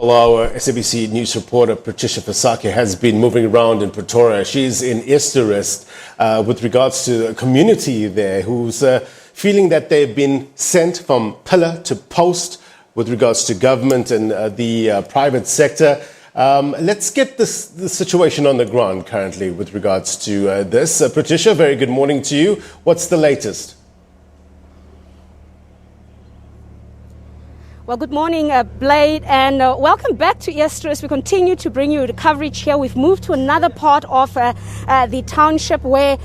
Well, our SABC news reporter Patricia Visagie has been moving around in Pretoria. She's in Eesterus with regards to a community there who's feeling that they've been sent from pillar to post with regards to government and the private sector. Let's get the situation on the ground currently with regards to this. Patricia, very good morning to you. What's the latest? Well, good morning, Blade, and welcome back to Eesterus. We continue to bring you the coverage here. We've moved to another part of the township where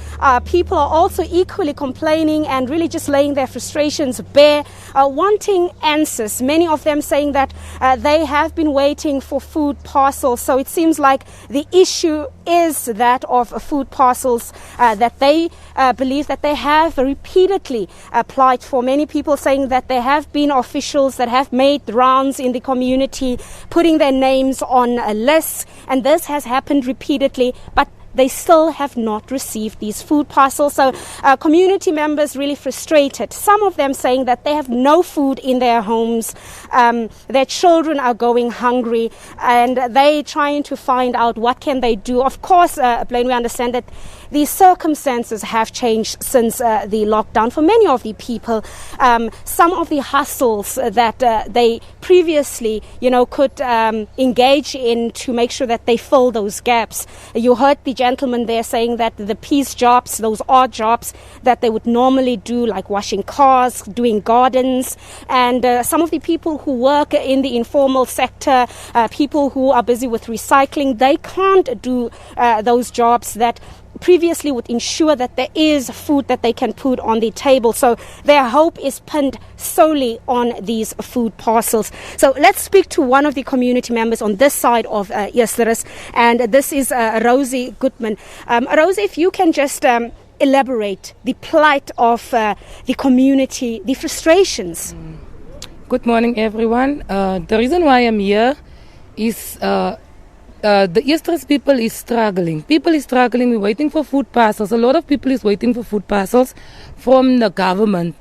people are also equally complaining and really just laying their frustrations bare, wanting answers. Many of them saying that they have been waiting for food parcels. So it seems like the issue is that of food parcels that they believe that they have repeatedly applied for. Many people saying that there have been officials that have made rounds in the community, putting their names on a list, and this has happened repeatedly, but they still have not received these food parcels. So community members really frustrated. Some of them saying that they have no food in their homes. Their children are going hungry and they trying to find out what can they do. Of course, Blaine, we understand that the circumstances have changed since the lockdown for many of the people. Some of the hustles that they previously, could engage in to make sure that they fill those gaps. You heard the gentleman there saying that the piece jobs, those odd jobs that they would normally do, like washing cars, doing gardens, and some of the people who work in the informal sector, people who are busy with recycling, they can't do those jobs that previously would ensure that there is food that they can put on the table. So their hope is pinned solely on these food parcels. So let's speak to one of the community members on this side of Eesterus, and this is Rosie Goodman. Rosie, if you can just elaborate the plight of the community, the frustrations. Good morning, everyone. The reason why I'm here is the Eesterus people is struggling. People is struggling. We're waiting for food parcels. A lot of people is waiting for food parcels from the government.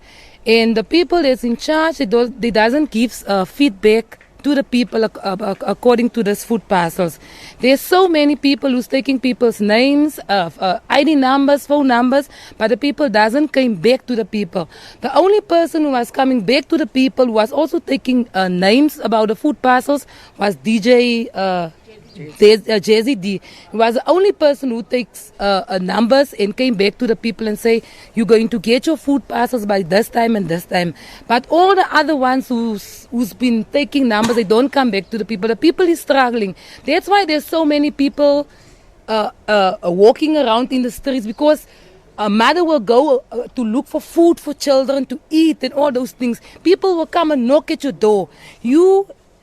And the people that's in charge, they doesn't give feedback to the people according to this food parcels. There's so many people who's taking people's names, ID numbers, phone numbers, but the people doesn't come back to the people. The only person who was coming back to the people who was also taking names about the food parcels was DJ JZD. He was the only person who takes numbers and came back to the people and say, you're going to get your food parcels by this time and this time. But all the other ones who's been taking numbers, they don't come back to the people. The people is struggling. That's why there's so many people walking around in the streets, because a mother will go to look for food for children to eat and all those things. People will come and knock at your door.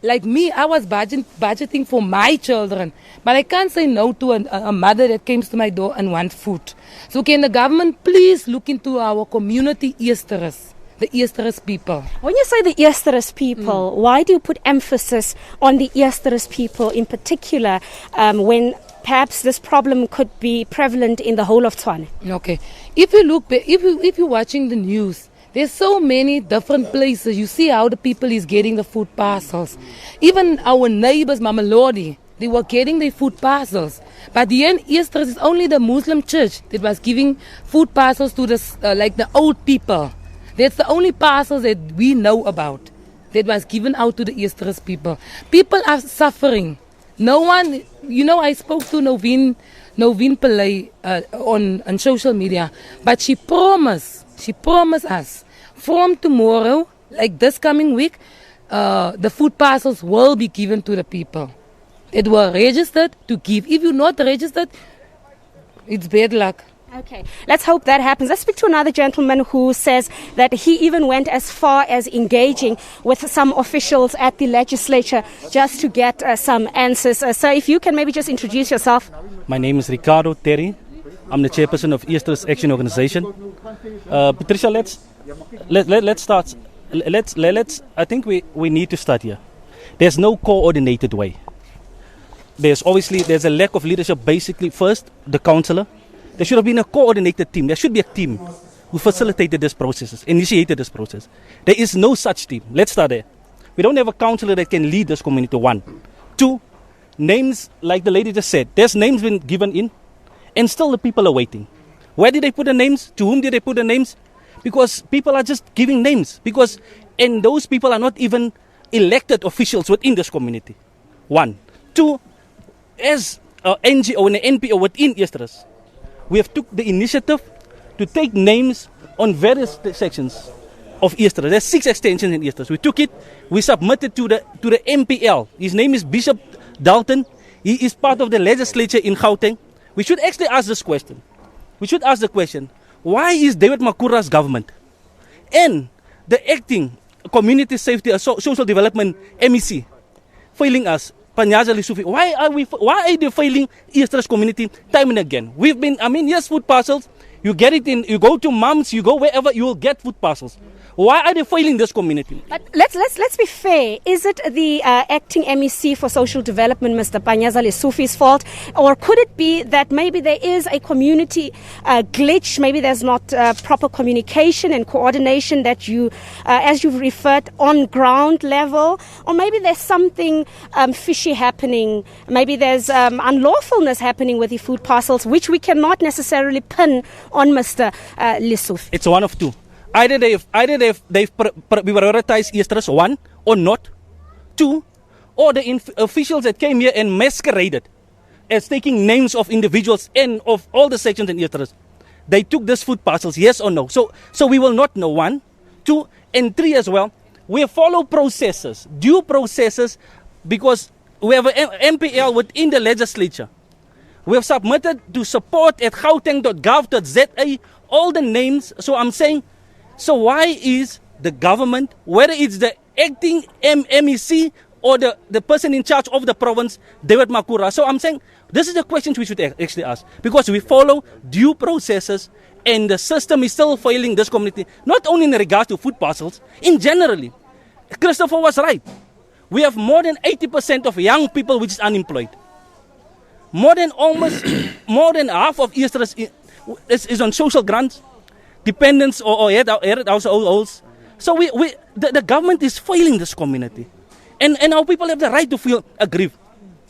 Like me, I was budgeting for my children, but I can't say no to a mother that comes to my door and wants food. So can the government please look into our community Eesterus, the Eesterus people? When you say the Eesterus people, why do you put emphasis on the Eesterus people in particular when perhaps this problem could be prevalent in the whole of Tshwane? Okay, if you're watching the news, there's so many different places. You see how the people is getting the food parcels. Even our neighbors, Mamelodi, they were getting their food parcels. But here in Eesterus, it's only the Muslim church that was giving food parcels to the old people. That's the only parcels that we know about that was given out to the Eesterus people. People are suffering. No one, I spoke to Noveen Pillay on social media, but she promised us from tomorrow, like this coming week, the food parcels will be given to the people. It were registered to give. If you're not registered, it's bad luck. Okay, let's hope that happens. Let's speak to another gentleman who says that he even went as far as engaging with some officials at the legislature just to get some answers. So if you can maybe just introduce yourself. My name is Ricardo Terry. I'm the chairperson of Eesterus Action Organization. Patricia, let's start. I think we need to start here. There's no coordinated way. There's a lack of leadership. Basically, first the councillor. There should have been a coordinated team. There should be a team who facilitated this process, initiated this process. There is no such team. Let's start there. We don't have a councillor that can lead this community, one. Two, names, like the lady just said, there's names been given in, and still the people are waiting. Where did they put the names? To whom did they put the names? Because people are just giving names. And those people are not even elected officials within this community. One. Two, as an NGO and an NPO within Eesterus, we have took the initiative to take names on various sections of Eesterus. There's 6 extensions in Eesterus. We took it, we submitted to the MPL. His name is Bishop Dalton. He is part of the legislature in Gauteng. We should actually ask this question. We should ask the question, why is David Makura's government and the acting Community Safety and Social Development MEC failing us? Panyaza Lisufi, why are they failing Eesterus community time and again? Yes, food parcels, you get it in, you go to mums, you go wherever, you will get food parcels. Why are they failing this community? But let's be fair. Is it the acting MEC for social development, Mr. Panyaza Lesufi's fault, or could it be that maybe there is a community glitch? Maybe there's not proper communication and coordination that you, as you've referred, on ground level, or maybe there's something fishy happening. Maybe there's unlawfulness happening with the food parcels, which we cannot necessarily pin on Mr. Lesufi. It's one of two. Either they've prioritized Eesterus, one, or not. Two, or the officials that came here and masqueraded as taking names of individuals and of all the sections in Eesterus. They took this food parcels, yes or no. So we will not know, one. Two, and three as well. We follow processes, due processes, because we have an MPL within the legislature. We have submitted to support at gauteng.gov.za all the names. So I'm saying, so why is the government, whether it's the acting MEC or the person in charge of the province, David Makura? So I'm saying, this is the questions we should actually ask. Because we follow due processes and the system is still failing this community, not only in regards to food parcels, in generally. Christopher was right. We have more than 80% of young people which is unemployed. More than half of Eesterus is on social grants, dependents or head households. So the government is failing this community. And our people have the right to feel aggrieved,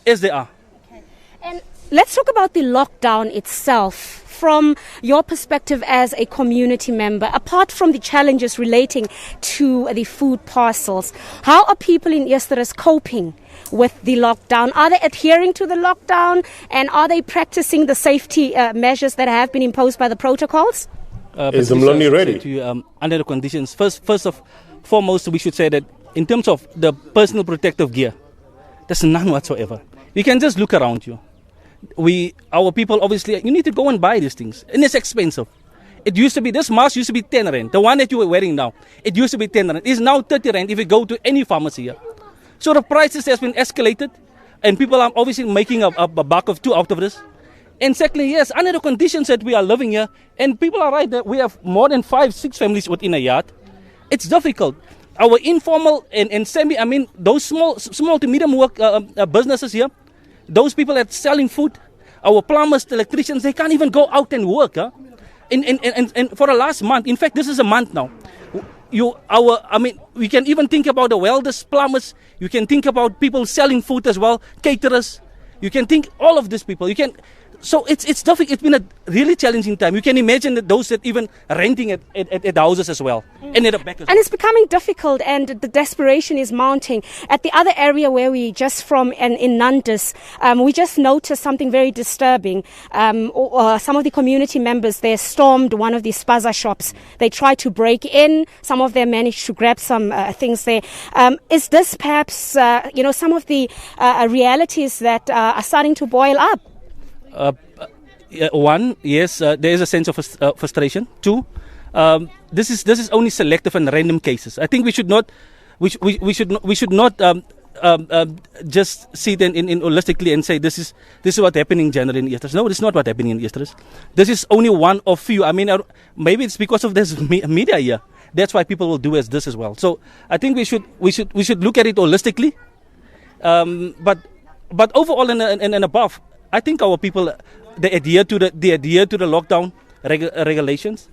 as they are. Okay. And let's talk about the lockdown itself. From your perspective as a community member, apart from the challenges relating to the food parcels, how are people in Eesterus coping with the lockdown? Are they adhering to the lockdown, and are they practicing the safety measures that have been imposed by the protocols? Is the Mloni ready? Under the conditions, first of foremost, we should say that in terms of the personal protective gear, there's none whatsoever. You can just look around you. Our people, obviously, you need to go and buy these things, and it's expensive. It used to be, this mask used to be 10 rand. The one that you were wearing now, it used to be 10 rand. It's now 30 rand if you go to any pharmacy here. So the prices has been escalated, and people are obviously making a buck of two out of this. And secondly, yes, under the conditions that we are living here, and people are right that we have more than 5-6 families within a yard, it's difficult. Our informal and semi, those small to medium work businesses here, those people that are selling food, our plumbers, the electricians, they can't even go out and work. Huh? And for the last month, in fact, this is a month now. We can even think about the welders, plumbers. You can think about people selling food as well, caterers. You can think all of these people. So it's difficult. It's been a really challenging time. You can imagine that those that even renting at houses as well, and at the back as well. And it's becoming difficult, and the desperation is mounting. At the other area where we just from, and in Nandus, we just noticed something very disturbing. Some of the community members there stormed one of the spaza shops. They tried to break in. Some of them managed to grab some things there. Is this perhaps some of the realities that are starting to boil up? One, yes, there is a sense of frustration. Two, this is only selective and random cases. I think we should not just see them in holistically and say this is what's happening generally in Eesterus. No, this is not what's happening in Eesterus. This is only one of few. Maybe it's because of this media here. That's why people will do this as well. So I think we should look at it holistically. But overall and above, I think our people they adhere to the lockdown regulations.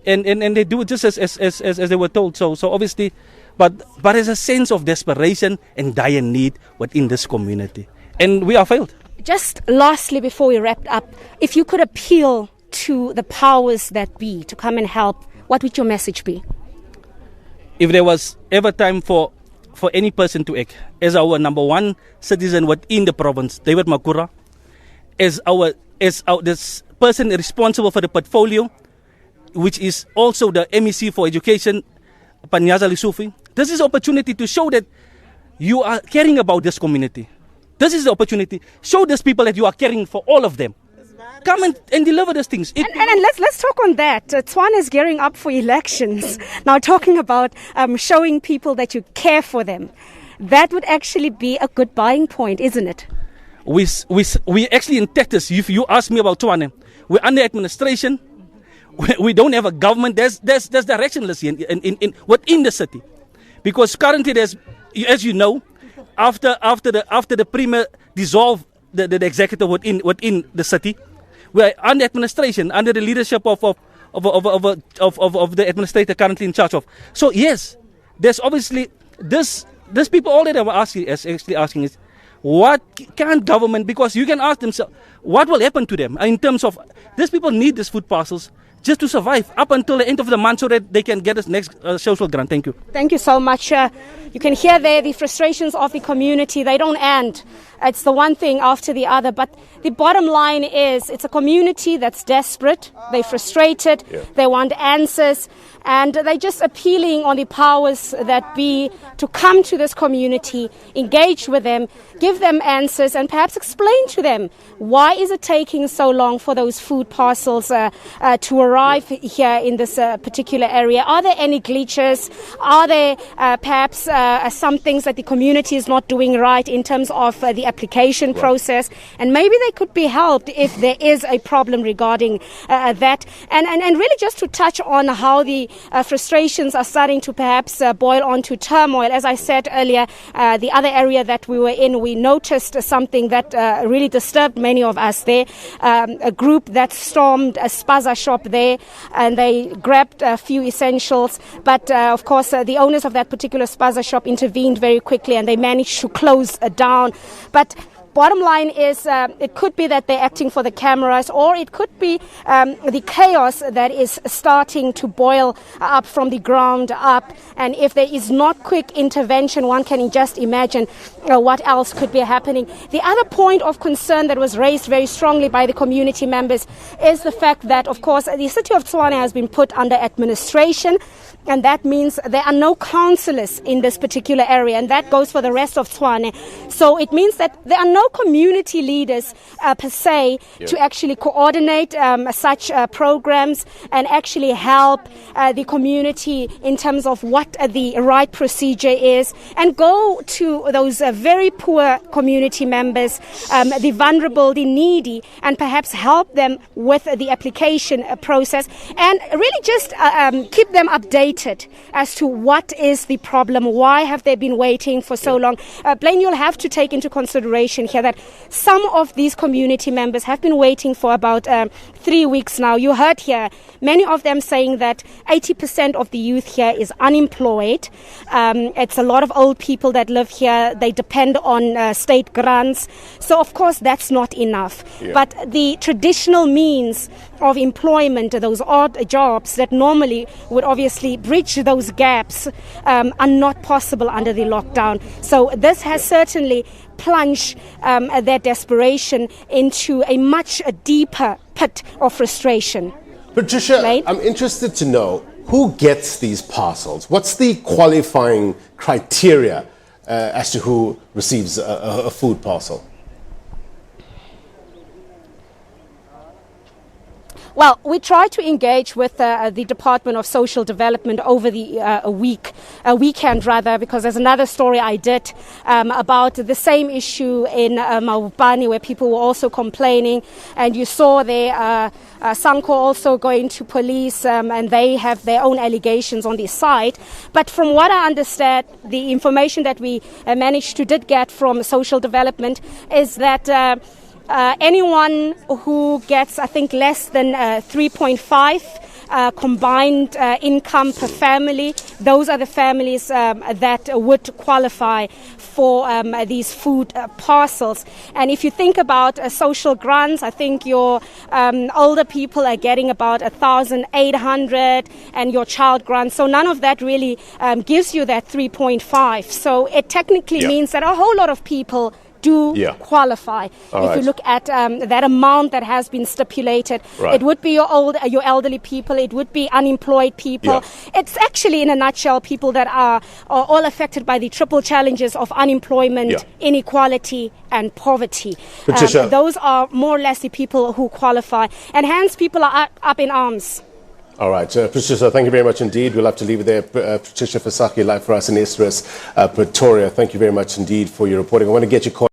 and they do it just as they were told. So obviously, but there's a sense of desperation and dire need within this community, and we are failed. Just lastly, before we wrap up, if you could appeal to the powers that be to come and help, what would your message be? If there was ever time for any person to act, as our number one citizen within the province, David Makura, as this person responsible for the portfolio, which is also the MEC for Education, Panyaza Lisufi, this is an opportunity to show that you are caring about this community. This is the opportunity. Show these people that you are caring for all of them. Come and deliver these things. And let's talk on that. Tswana is gearing up for elections. Now, talking about showing people that you care for them, that would actually be a good buying point, isn't it? We actually in Texas, if you ask me about Tswana, we're under administration. We don't have a government. There's directionless within the city, because currently there's, as you know, after the premier dissolved the executive within the city, we're under administration, under the leadership of the administrator currently in charge of. So yes, there's obviously this people. All that I'm asking is, what can government? Because you can ask themselves, what will happen to them in terms of these people need these food parcels just to survive up until the end of the month, so that they can get this next social grant. Thank you. Thank you so much. You can hear there the frustrations of the community. They don't end. It's the one thing after the other. But the bottom line is, it's a community that's desperate. They're frustrated. Yeah. They want answers. And they're just appealing on the powers that be to come to this community, engage with them, give them answers, and perhaps explain to them, why is it taking so long for those food parcels to arrive here in this particular area? Are there any glitches? Are there perhaps some things that the community is not doing right in terms of the application process? And maybe they could be helped if there is a problem regarding that. And really just to touch on how the frustrations are starting to perhaps boil onto turmoil. As I said earlier, the other area that we were in, we noticed something that really disturbed many of us there. A group that stormed a spaza shop there, and they grabbed a few essentials. But of course, the owners of that particular spaza shop intervened very quickly, and they managed to close down. But bottom line is, it could be that they're acting for the cameras, or it could be the chaos that is starting to boil up from the ground up. And if there is not quick intervention, one can just imagine what else could be happening. The other point of concern that was raised very strongly by the community members is the fact that, of course, the city of Tshwane has been put under administration. And that means there are no councillors in this particular area, and that goes for the rest of Tshwane. So it means that there are no community leaders per se to actually coordinate such programs and actually help the community in terms of what the right procedure is, and go to those very poor community members, the vulnerable, the needy, and perhaps help them with the application process, and really just keep them updated as to what is the problem, why have they been waiting for so long. Blaine, you'll have to take into consideration here that some of these community members have been waiting for about 3 weeks now. You heard here many of them saying that 80% of the youth here is unemployed. It's a lot of old people that live here. They depend on state grants. So of course that's not enough. But the traditional means of employment, those odd jobs that normally would obviously bridge those gaps, are not possible under the lockdown. So this has certainly plunged their desperation into a much deeper pit of frustration. Patricia, Right? I'm interested to know who gets these parcels. What's the qualifying criteria as to who receives a food parcel? Well, we tried to engage with the Department of Social Development over the weekend, because there's another story I did about the same issue in Maupane, where people were also complaining, and you saw there Sanko also going to police, and they have their own allegations on this side. But from what I understand, the information that we managed to get from Social Development is that anyone who gets, I think, less than 3.5 combined income per family, those are the families that would qualify for these food parcels. And if you think about social grants, I think your older people are getting about 1,800 and your child grant. So none of that really gives you that 3.5. So it technically means that a whole lot of people do qualify. If you look at that amount that has been stipulated, it would be your elderly people, it would be unemployed people. It's actually, in a nutshell, people that are all affected by the triple challenges of unemployment, inequality, and poverty. Patricia, those are more or less the people who qualify, and hence people are up in arms. All right, Patricia, thank you very much indeed. We'll have to leave it there. Patricia Visagie, live for us in Eesterus, Pretoria. Thank you very much indeed for your reporting. I want to get your call.